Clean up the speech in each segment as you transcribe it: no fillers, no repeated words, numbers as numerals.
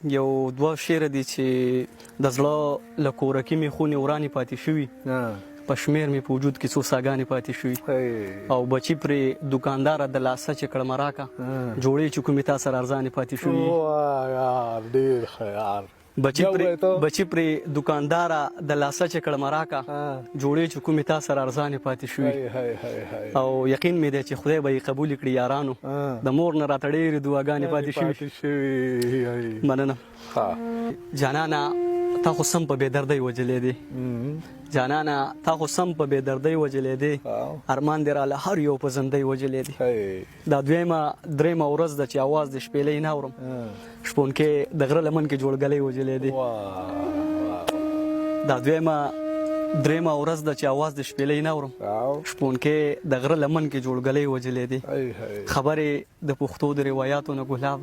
یو دوه شعر دي چې د زړه له کورکي مې خونې ورانې پاتې شوي په شمېر مې په وجود کې څو ساګانې پاتې شوي او بچي پرې دوکانداره د لاسه چې کړمه راکه جوړې چې کومې تا سره ارزانې پاتې شوي ډېر ښه یار بچي پرې دوکانداره د لاسه چې کړمه راکه جوړې چې کومې تا سره ارزانې پاتې شوي او یقین مې دی چې خدای به یې قبول کړي یارانو د مور نه راته ډېرې دعاګانې پاتې شوي مننه جانانه تا خو سم په بېدردۍ وجلې دی جانانه تا خو سم په بېدردۍ وجلې دی ارمان دې راله هر یو په زندۍ وجلې دی دا درېیمه ورځ ده چې اواز د شپېلۍ نه اورم شپونکې د غره لمن کې جوړګلی وجلې دی دا درېیمه ورځ ده چې اواز د شپېلۍ نه اورم شپونکې د غره لمن کې جوړګلی وجلې دی خبرې د پښتو د روایاتو نه ګلاب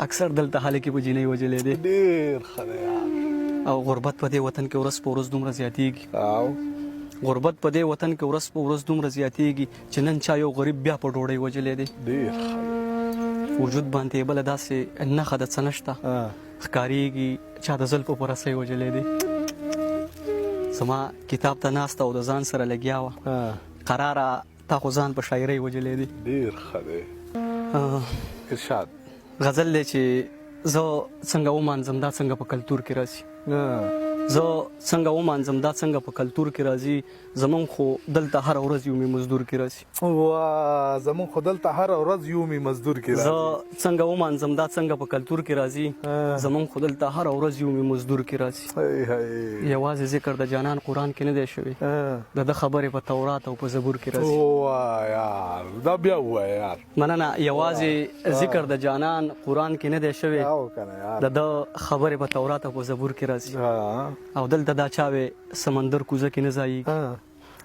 اکثر دلته هلکې په جینۍ وجلې دی ډېر ښه دی یار او غربت په دې وطن کې ورځ په ورځ دومره زیاتېږي غربت په دې وطن کې ورځ په ورځ دومره زیاتېږي چې نن چا یو غریب بیا په ډوډۍ وجلې دی ډېر ښه وجود باندې بله داسې نښه د څه نشته ښکارېږي چا د زلفو په رسۍ وجلې دی زما کتاب ته ناسته او د ځان سره لګیا وه قراره تا خو ځان په شاعرۍ وجلې دی ډېر ښه دی ارشاد غزل دی چې زه څنګه ومانځم دا څنګه په کلتور کې راځي زه څنګه ومانځم دا څنګه په کلتور کې راځي زمونږ خو دلته هره ورځ یومي مزدور کې راځي زمونږ خو دلته هره ورځ یومي مزدور کې راځي زه څنګه ومانځم دا څنګه په کلتور کې راځي زمونږ خو دلته هره ورځ یومي مزدور کې راځي یوازې ذکر د جانان قرآن کې نه دی شوی د ده خبرې په تورات او په زبور کې راځي یار دا بیا ووایه یار مننه یوازې ذکر د جانان قرآن کې نه دی شوی د ده خبرې په تورات او په زبور کې راځي او دلته دا چاوې سمندر کوزه کې نه ځایږي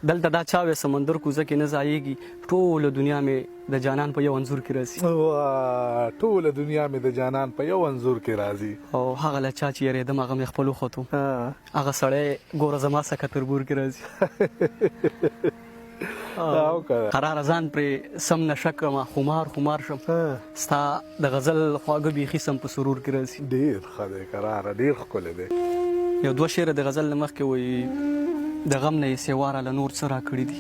دلته دا چاوې سمندر کوزه کې نه ځایږي ټوله دنیا مې د جانان په یو انځور کې راځي ټوله دنیا مې د جانان په یو انځور کې راځي او هغه له چا چې یېرېدم هغه مې خپل وختو هغه سړی ګوره زما څخه تربور کې راځي قراره ځان پرې سم نشه کړمه خمار شم ستا د غزل خواږه بیخي سم په سرور کې راځي ډېر ښه دی قراره ډېر ښکلی دی یو دوه شعره د غزل نه مخکې وایي د غم نه یې سیواره له نور څه راکړي دي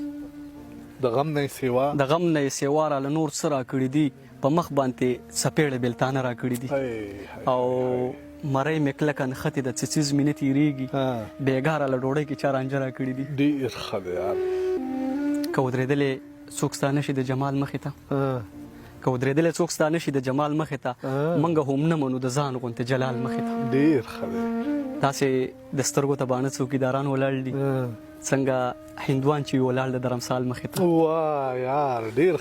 د غم نه یې سیواره له نور څه راکړي دي په مخ باندې څپېړه بېلتانه راکړي دي او مرۍ مې کلکه نښتې د څه څیز مې نه تېرېږي بېګاره له ډوډۍ کې چا رانجه راکړي دي ډېر ښه دی یار که ودرېدلې څوک ستا نشي د جمال مخې ته که ودرېدلی څوک ستا نشي د جمال مخې ته موږ هم نه منو د ځان غوندې جلال مخې ته ډېر ښه دی داسې د سترګو ته باڼه څوکیداران ولاړ دي څنګه هندوان چې ولاړ د درمسال مخې ته یار ډېر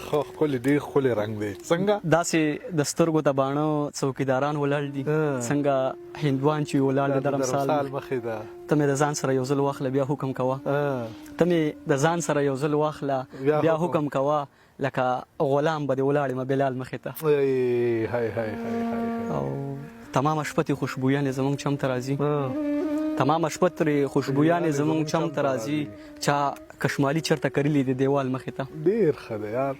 ډېر ښکلی رنګ دی څنګه داسې د سترګو ته باڼه څوکیداران ولاړ دي څنګه هندوان چې ولاړ د درمسال مخې ته ته مې د ځان سره یو ځل واخله بیا حکم کوه ته مې د ځان سره یو ځل واخله بیا حکم کوه لکه غلام به دې ولاړ یم بلال مخې ته او تمامه شپه ترې خوشبویانې زمونږ چم ته راځي تمامه شپه ترې خوشبویانې زمونږ چم ته راځي چا کشمالي چرته کرلي دي دیوال مخې ته ډېر ښه دی یار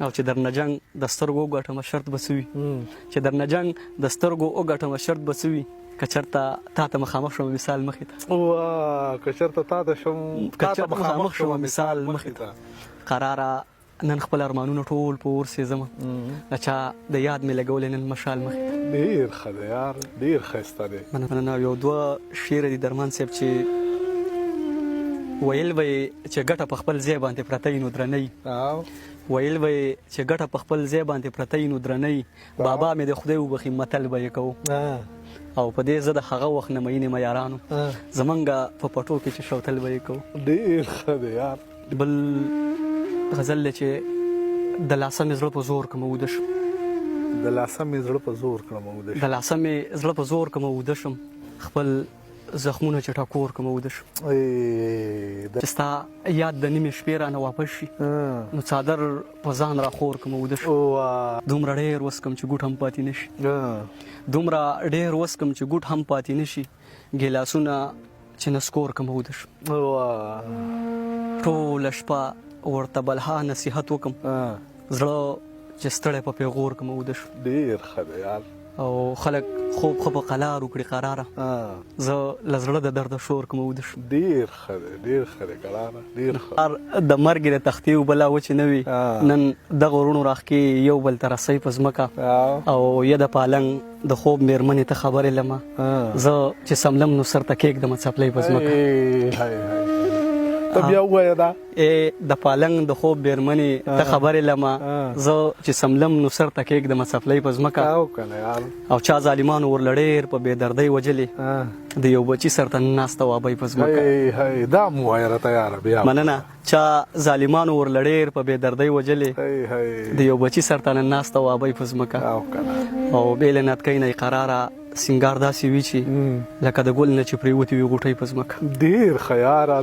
او چې درنه جنګ د سترګو وګټمه شرط به څه وي چې درنه جنګ د سترګو وګټمه شرط به څه وي که چېرته تا ته مخامخ شوم مثال مخې ته که چېرته تا ته مخامخ شوم مثال مخې ته قراره نن خپل ارمانونه ټول په اور سېزمه د چا د یاد مې لګولی نن مشال مخې ته ډېر ښه دی یار ډېر ښایسته دی مننه یو دوه شعر دي درمان صاحب چې ویل به یې چې ګټه په خپل ځای باندې پرته وي نو درنۍ ویل به یې چې ګټه په خپل ځای باندې پرته وي نو درنۍ بابا مې د خدای وبخي متل به یې کوو او په دې زه د هغه وخت نه مینې مه یارانو زمونږ په پټو کې چې شوتل به یې کوو ډېر ښه دی یار بل غزل دی چې د لاسه مې زړه په زور کړمه وده شم د لاسه مې زړه په زور کړمه وده شم د لاسه مې زړه په زور کړمه وده شم خپل زخمونه چې ټکور کړمه وده شم چې ستا یاد د نیمې شپې رانه واپس شي نو څادر په ځان راخور کړمه وده شم دومره ډېر وسکم چې ګوټ هم پاتې نه شي دومره ډېر وسکم چې ګوټ هم پاتې نه شي ګیلاسونه چې نسکور کړمه وده شم ټوله شپه ورته بلها نصیحت وکم زړه چې ستړی په پیغور کړمه وده شم ډېر ښه دی یار او خلک خوب خو په قلار وکړي قراره زه لزړه د درد شور کوم ود شو ډیر خره قراره ډیر د مرګ د تختی وبلا و چې نوي نن د غورونو راخکي یو بل تر سي پزمکا او یا د پالنګ د خوب میرمنې ته خبرې لمه زه چې سملم نو سر تکیک د مڅپلې پزمکا ته بیا وایې دا د پالنګ د خوب میرمنې ته خبرې لمه زه چې سملم نو سر تکیک د مڅپلې پزمکا او کنه یار او چا ظالمانو ورلړېر په بے دردۍ وجلې د یو بچی سرته ناسته وابای پزمکا هي دا مو وایره تیار بیا مننه چا ظالمانو ورلړېر په بے دردۍ وجلې د یو بچی سرته ناسته وابای پزمکا او کنه او بیل نت کینې قراره سنگار داسې وی چې لکه د ګل نه چې پریوتی وي غوټۍ پزمکا ډیر خیاره